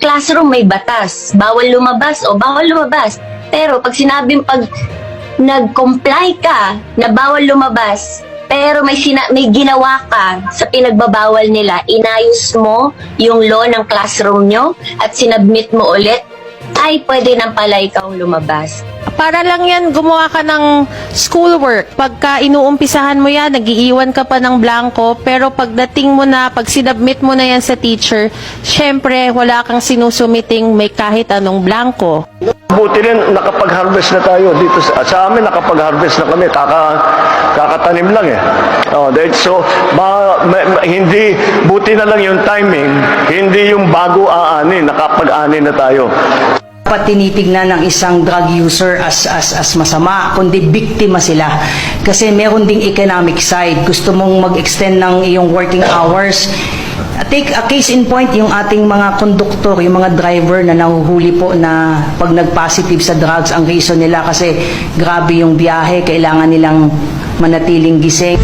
classroom may batas. Bawal lumabas o bawal lumabas. Pero pag sinabing pag nag-comply ka na bawal lumabas, pero may ginawa ka sa pinagbabawal nila, inayos mo yung law ng classroom nyo at sinubmit mo ulit, ay pwede nang pala ikaw lumabas. Para lang yan, gumawa ka ng schoolwork. Pagka inuumpisahan mo yan, nagiiwan ka pa ng blanco, pero pagdating mo na, pag sinubmit mo na yan sa teacher, syempre, wala kang sinusumiting may kahit anong blanco. Buti rin nakapag-harvest na tayo dito sa amin, nakapag-harvest na kami, kakatanim lang eh. So hindi, buti na lang yung timing, hindi yung bago aanin, nakapag-ani na tayo. Dapat tinitignan ng isang drug user as masama, kundi biktima sila. Kasi meron ding economic side. Gusto mong mag-extend ng iyong working hours. Take a case in point, yung ating mga konduktor, yung mga driver na nahuhuli po na pag nag-positive sa drugs, ang reason nila kasi grabe yung biyahe, kailangan nilang manatiling gising.